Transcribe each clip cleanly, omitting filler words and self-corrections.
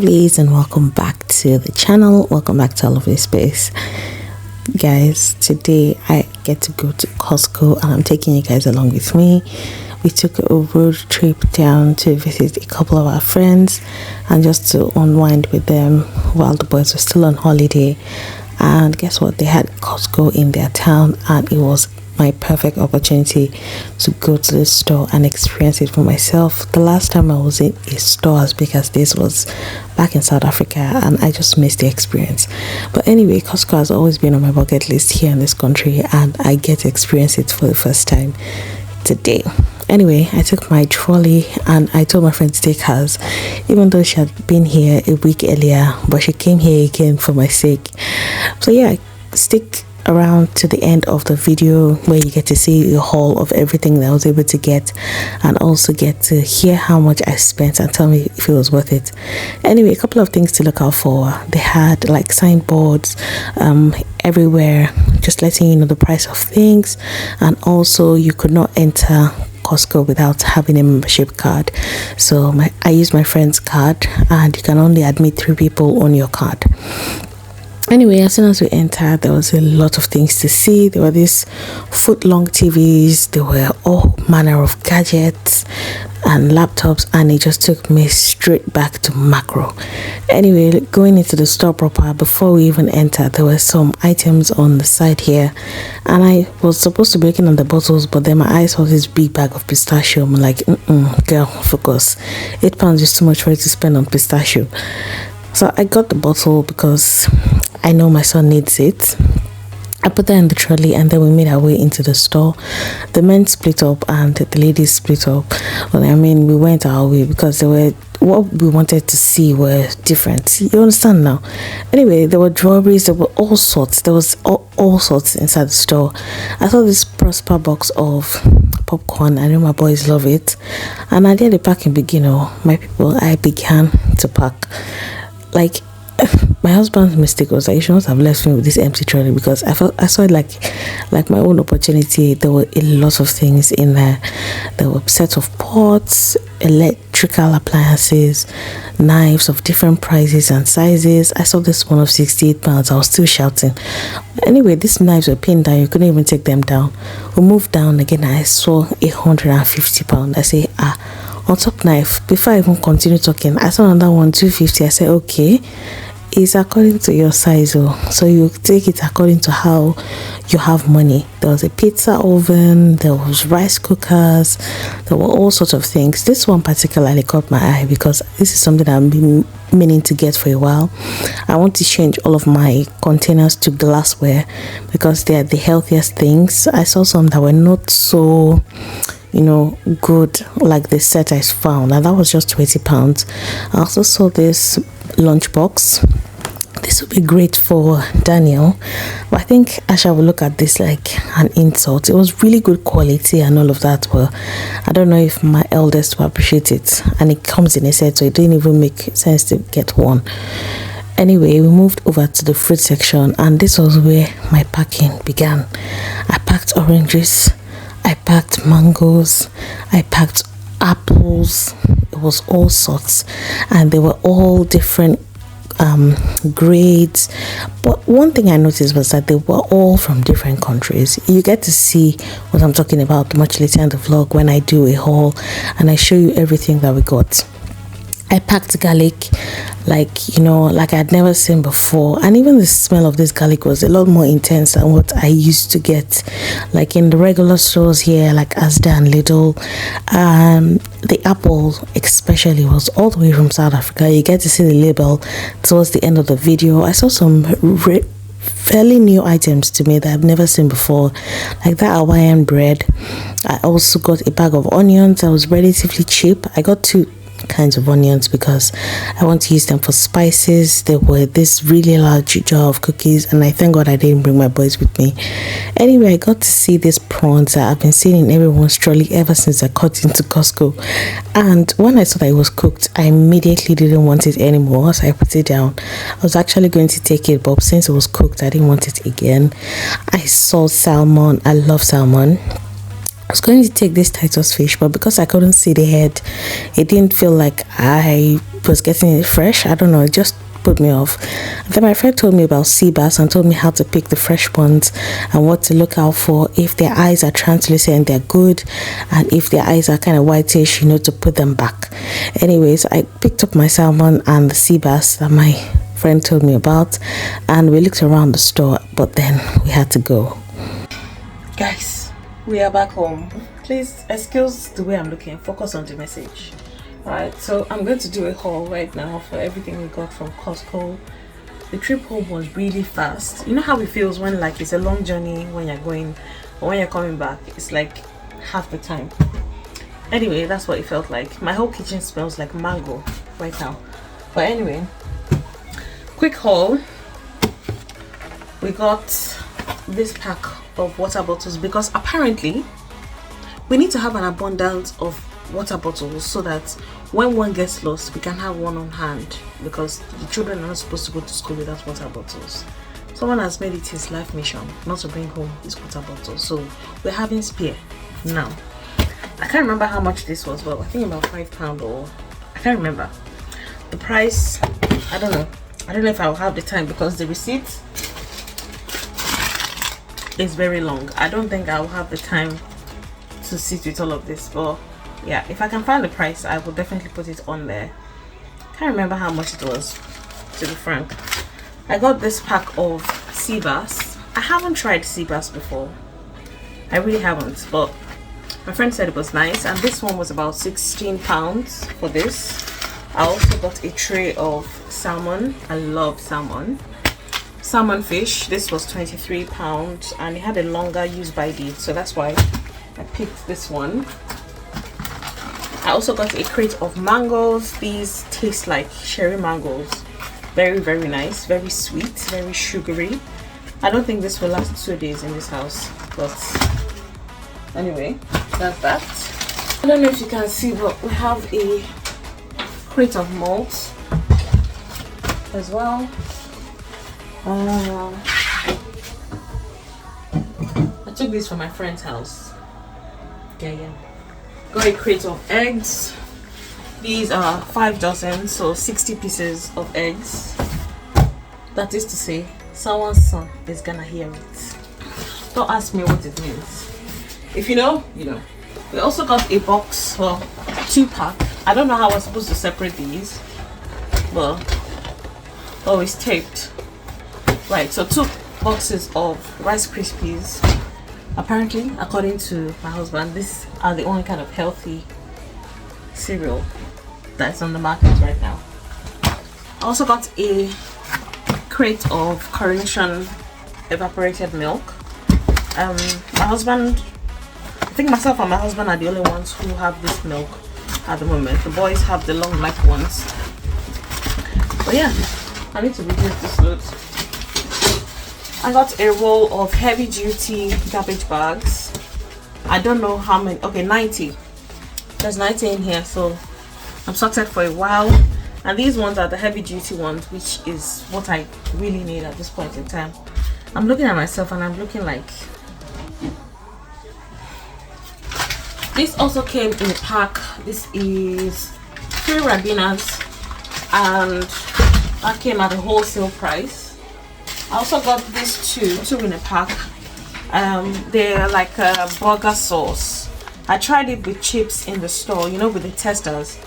lovelies, and welcome back to the channel. Welcome back to Lovely Space. Guys, today I get to go to Costco and I'm taking you guys along with me. We took a road trip down to visit a couple of our friends and just to unwind with them while the boys were still on holiday. And guess what? They had Costco in their town and it was my perfect opportunity to go to the store and experience it for myself. The last time I was in a store as big as this was back in South Africa and I just missed the experience. But anyway, Costco has always been on my bucket list here in this country and I get to experience it for the first time today. Anyway, I took my trolley and I told my friend to take hers, even though she had been here a week earlier, but she came here again for my sake. So yeah, stick around to the end of the video where you get to see the haul of everything that I was able to get and also get to hear how much I spent and tell me if it was worth it. Anyway, a couple of things to look out for. They had like signboards everywhere just letting you know the price of things, and also you could not enter Costco without having a membership card. So I used my friend's card and you can only admit 3 people on your card. Anyway, as soon as we entered, there was a lot of things to see. There were these foot-long TVs. There were all manner of gadgets and laptops, and it just took me straight back to macro. Anyway, going into the store proper, before we even entered, there were some items on the side here, and I was supposed to be looking at the bottles, but then my eyes saw this big bag of pistachio. I'm like, girl, focus. £8 is too much for you to spend on pistachio. So I got the bottle because I know my son needs it. I put that in the trolley and then we made our way into the store. The men split up and the ladies split up. Well, I mean, we went our way because they were what we wanted to see were different. You understand now? Anyway, there were jewelries, there were all sorts. There was all sorts inside the store. I saw this Prosper box of popcorn. I know my boys love it. And I did the packing begin. My people, I began to pack. Like, my husband's mistake was that he should not have left me with this empty trolley, because I saw it like my own opportunity. There were a lot of things in there. There were sets of pots, electrical appliances, knives of different prices and sizes. I saw this one of £68. I was still shouting. Anyway, these knives were pinned down. You couldn't even take them down. We moved down again. I saw £150. I say, on top knife. Before I even continue talking, I saw another one, 250. I said, okay, it's according to your size, so you take it according to how you have money. There was a pizza oven, there was rice cookers, there were all sorts of things. This one particularly caught my eye because this is something I've been meaning to get for a while. I want to change all of my containers to glassware because they are the healthiest things. I saw some that were not so good like the set I found, and that was just £20. I also saw this lunchbox. This would be great for Daniel, but I think Asha will look at this like an insult. It was really good quality and all of that, but I don't know if my eldest will appreciate it, and it comes in a set, so it didn't even make sense to get one. Anyway, we moved over to the fruit section, and this was where my packing began. I packed oranges, I packed mangoes, I packed apples. It was all sorts, and they were all different grades. But one thing I noticed was that they were all from different countries. You get to see what I'm talking about much later in the vlog when I do a haul and I show you everything that we got. I packed garlic like I'd never seen before, and even the smell of this garlic was a lot more intense than what I used to get like in the regular stores here like Asda and Lidl. The apple especially was all the way from South Africa. You get to see the label towards the end of the video. I saw some fairly new items to me that I've never seen before, like that Hawaiian bread. I also got a bag of onions that was relatively cheap. I got 2 kinds of onions because I want to use them for spices. There were this really large jar of cookies, and I thank God I didn't bring my boys with me. Anyway, I got to see these prawns that I've been seeing in everyone's trolley ever since I got into Costco, and when I saw that it was cooked, I immediately didn't want it anymore, so I put it down. I was actually going to take it, but since it was cooked, I didn't want it again. I saw salmon. I love salmon. I was going to take this Titus fish, but because I couldn't see the head, it didn't feel like I was getting it fresh. I don't know, it just put me off. And then my friend told me about sea bass and told me how to pick the fresh ones and what to look out for. If their eyes are translucent, they're good, and if their eyes are kind of whitish, you know, to put them back. Anyways, I picked up my salmon and the sea bass that my friend told me about, and we looked around the store, but then we had to go. Guys, we are back home. Please excuse the way I'm looking, focus on the message. Right, so I'm going to do a haul right now for everything we got from Costco. The trip home was really fast. You know how it feels when like it's a long journey when you're going, but when you're coming back it's like half the time. Anyway, that's what it felt like. My whole kitchen smells like mango right now. But anyway, quick haul. We got this pack of water bottles because apparently we need to have an abundance of water bottles so that when one gets lost we can have one on hand, because the children are not supposed to go to school without water bottles. Someone has made it his life mission not to bring home his water bottles, so we're having spare now. I can't remember how much this was, but I think about £5, or I can't remember the price. I don't know if I'll have the time because the receipt is very long. I don't think I'll have the time to sit with all of this, but yeah, if I can find the price I will definitely put it on there. Can't remember how much it was, to be frank. I got this pack of sea bass. I haven't tried sea bass before, I really haven't, but my friend said it was nice, and this one was about £16 for this. I also got a tray of salmon. I love salmon fish. This was £23 and it had a longer use by date, so that's why I picked this one. I also got a crate of mangoes. These taste like cherry mangoes. Very, very nice, very sweet, very sugary. I don't think this will last 2 days in this house, but anyway, that's that. I don't know if you can see, but we have a crate of malt as well. I took this from my friend's house. Yeah. Got a crate of eggs. These are 5 dozen, so 60 pieces of eggs. That is to say, someone's son is gonna hear it. Don't ask me what it means. If you know, you know. We also got a box, well, 2-pack. I don't know how we're supposed to separate these, but oh, it's taped. Right, so 2 boxes of Rice Krispies. Apparently, according to my husband, these are the only kind of healthy cereal that's on the market right now. I also got a crate of Coronation evaporated milk. My husband, I think myself and my husband are the only ones who have this milk at the moment. The boys have the long life ones. But yeah, I need to reduce this load. I got a roll of heavy duty garbage bags. I don't know how many. Okay, 90. There's 90 in here, so I'm sorted for a while. And these ones are the heavy duty ones, which is what I really need at this point in time. I'm looking at myself and I'm looking like, this also came in a pack. This is 3 Rabinas and that came at a wholesale price. I also got these two in a pack. They're like a burger sauce. I tried it with chips in the store, you know, with the testers.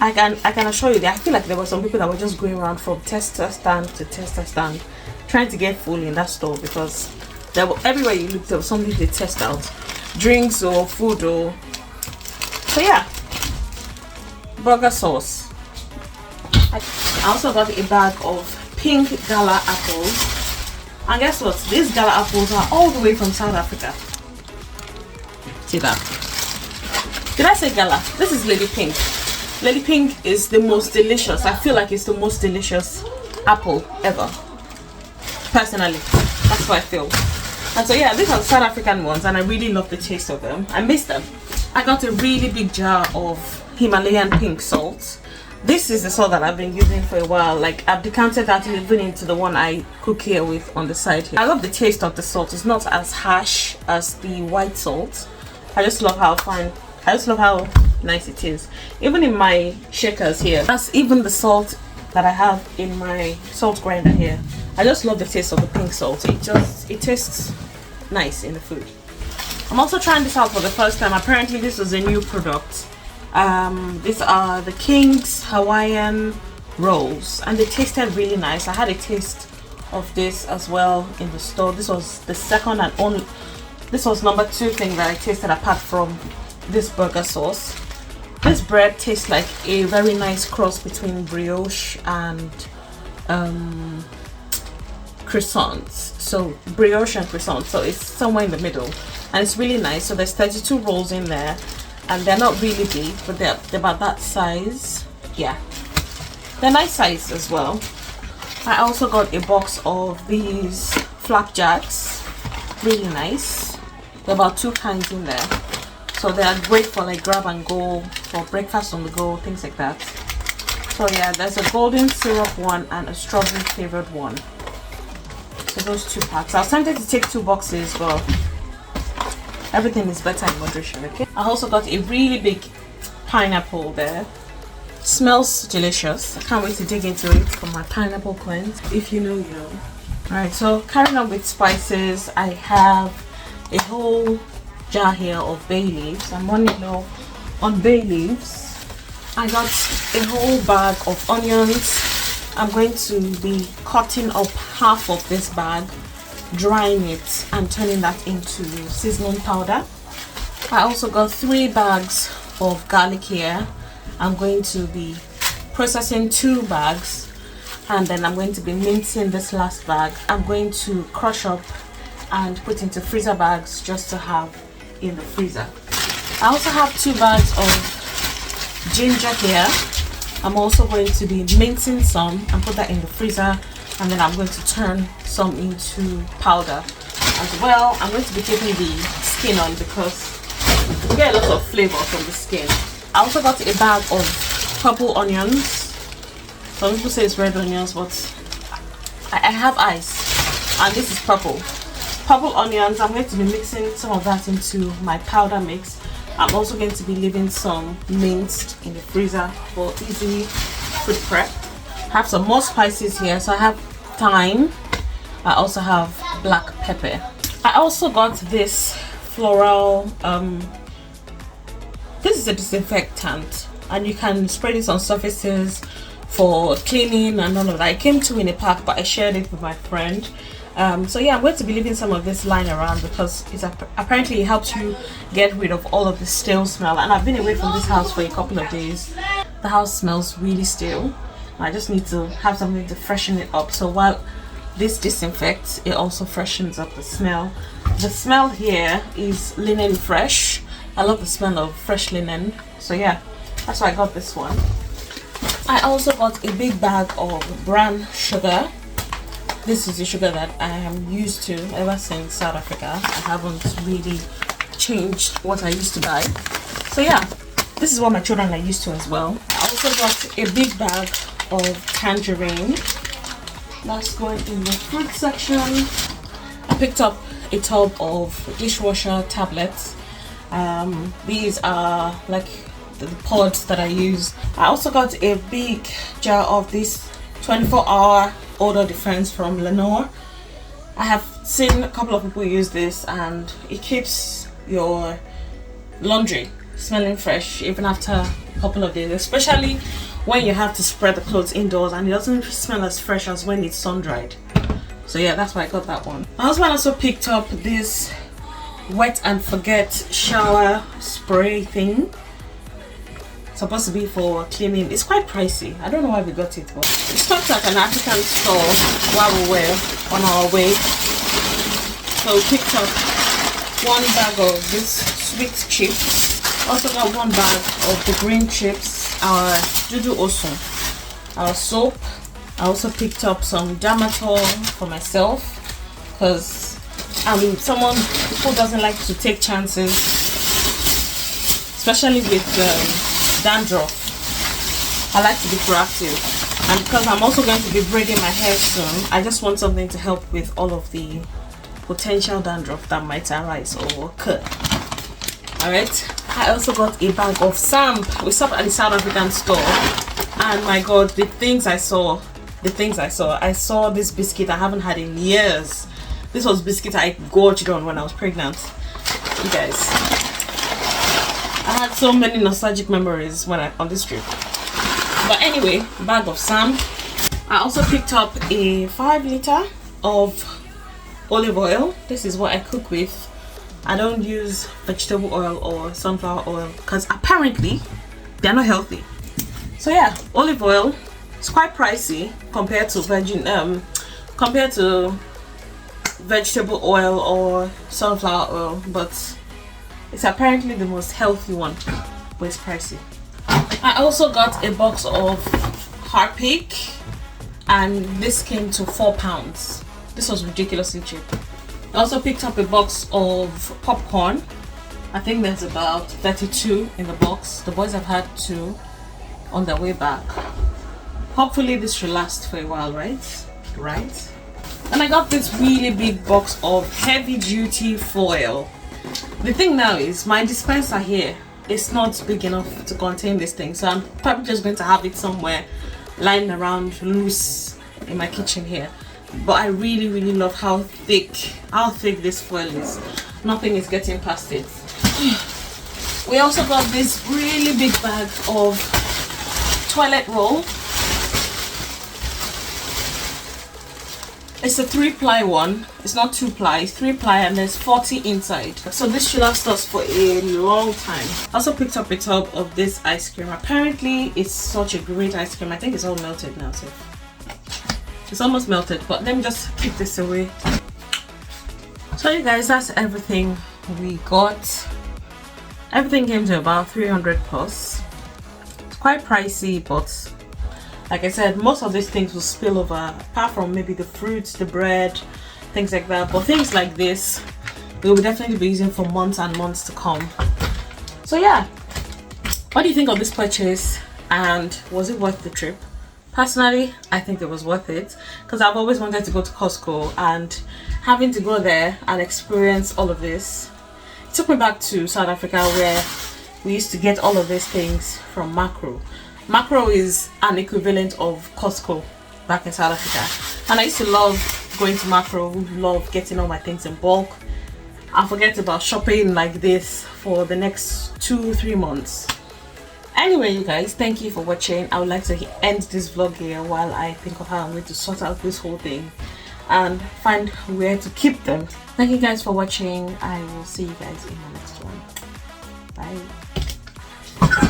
I can assure you that I feel like there were some people that were just going around from tester stand to tester stand trying to get full in that store, because there were, everywhere you looked there was something they test out, drinks or food or so. Yeah, burger sauce. I also got a bag of pink gala apples, and guess what, these gala apples are all the way from South Africa. See that? Did I say gala? This is Lady Pink. Lady Pink is the most delicious. I feel like it's the most delicious apple ever. Personally, that's what I feel. And so yeah, these are South African ones and I really love the taste of them. I miss them. I got a really big jar of Himalayan pink salt. This is the salt that I've been using for a while. Like, I've decanted that even into the one I cook here with on the side here. I love the taste of the salt. It's not as harsh as the white salt. I just love how fine. I just love how nice it is. Even in my shakers here, that's even the salt that I have in my salt grinder here. I just love the taste of the pink salt. It tastes nice in the food. I'm also trying this out for the first time. Apparently this is a new product. These are the King's Hawaiian rolls, and they tasted really nice. I had a taste of this as well in the store. This was the second and only, this was number 2 thing that I tasted apart from this burger sauce. This bread tastes like a very nice cross between brioche and croissants. So brioche and croissants, so it's somewhere in the middle, and it's really nice. So there's 32 rolls in there, and they're not really big, but they're about that size. Yeah, they're nice size as well. I also got a box of these flapjacks, really nice. There are about 2 kinds in there, so they are great for like grab and go, for breakfast on the go, things like that. So yeah, there's a golden syrup one and a strawberry flavored one. So those 2 packs. I was tempted to take 2 boxes, but everything is better in moderation. Okay, I also got a really big pineapple there. Smells delicious. I can't wait to dig into it for my pineapple cleanse. If you know, you know. Alright, so carrying on with spices, I have a whole jar here of bay leaves. I'm running low on bay leaves. I got a whole bag of onions. I'm going to be cutting up half of this bag, drying it and turning that into seasoning powder. I also got 3 bags of garlic here. I'm going to be processing 2 bags, and then I'm going to be mincing this last bag. I'm going to crush up and put into freezer bags just to have in the freezer. I also have 2 bags of ginger here. I'm also going to be mincing some and put that in the freezer, and then I'm going to turn some into powder as well. I'm going to be taking the skin on because we get a lot of flavor from the skin. I also got a bag of purple onions. Some people say it's red onions, but I have eyes, and this is purple. Purple onions, I'm going to be mixing some of that into my powder mix. I'm also going to be leaving some minced in the freezer for easy food prep. I have some more spices here, so I have thyme. I also have black pepper. I also got this floral, this is a disinfectant, and you can spray this on surfaces for cleaning and all of that. It came 2 in a pack, but I shared it with my friend. So yeah, I'm going to be leaving some of this lying around because apparently it helps you get rid of all of the stale smell, and I've been away from this house for a couple of days. The house smells really stale. I just need to have something to freshen it up. So while this disinfects, it also freshens up the smell. The smell here is linen fresh. I love the smell of fresh linen. So yeah, that's why I got this one. I also got a big bag of brown sugar. This is the sugar that I am used to ever since South Africa. I haven't really changed what I used to buy. So yeah, this is what my children are used to as well. I also got a big bag of tangerine. That's going in the fruit section. I picked up a tub of dishwasher tablets. These are like the pods that I use. I also got a big jar of this 24-hour odor defense from Lenore. I have seen a couple of people use this, and it keeps your laundry smelling fresh even after a couple of days, especially when you have to spread the clothes indoors, and it doesn't smell as fresh as when it's sun dried. So yeah, that's why I got that one. My husband also picked up this wet and forget shower spray thing. It's supposed to be for cleaning. It's quite pricey. I don't know why we got it, but we stopped at an African store while we were on our way. So we picked up 1 bag of this sweet chips. Also got 1 bag of the green chips, our Dudu Osun, our soap. I also picked up some Damatol for myself because I'm someone who doesn't like to take chances, especially with dandruff. I like to be proactive, and because I'm also going to be braiding my hair soon, I just want something to help with all of the potential dandruff that might arise or occur. Alright, I also got a bag of Samp. We stopped at the South African store, and my god, the things I saw. I saw this biscuit I haven't had in years. This was biscuit I gorged on when I was pregnant. You guys, I had so many nostalgic memories on this trip. But anyway, bag of Samp. I also picked up a 5 liter of olive oil. This is what I cook with. I don't use vegetable oil or sunflower oil because apparently they're not healthy. So yeah, olive oil. It's quite pricey compared to vegetable oil or sunflower oil, but it's apparently the most healthy one, but it's pricey. I also got a box of Harpic, and this came to £4. This was ridiculously cheap. I also picked up a box of popcorn. I think there's about 32 in the box. The boys have had 2 on their way back. Hopefully this should last for a while, right? And I got this really big box of heavy duty foil. The thing now is my dispenser here is not big enough to contain this thing, so I'm probably just going to have it somewhere lying around loose in my kitchen here. But I really love how thick this foil is. Nothing is getting past it. We also got this really big bag of toilet roll. It's a 3-ply one. It's not 2-ply, it's 3-ply, and there's 40 inside. So this should last us for a long time. I also picked up a tub of this ice cream. Apparently it's such a great ice cream. I think it's all melted now too. It's almost melted, but let me just keep this away. So you guys, that's everything we got. Everything came to about 300 plus. It's quite pricey, but like I said, most of these things will spill over, apart from maybe the fruits, the bread, things like that. But things like this, we will definitely be using for months and months to come. So yeah, what do you think of this purchase, and was it worth the trip? Personally, I think it was worth it because I've always wanted to go to Costco, and having to go there and experience all of this, it took me back to South Africa where we used to get all of these things from Macro. Macro is an equivalent of Costco back in South Africa, and I used to love going to Macro, love getting all my things in bulk. I forget about shopping like this for the next 2-3 months. Anyway, you guys, thank you for watching. I would like to end this vlog here while I think of how I'm going to sort out this whole thing and find where to keep them. Thank you guys for watching. I will see you guys in my next one. Bye.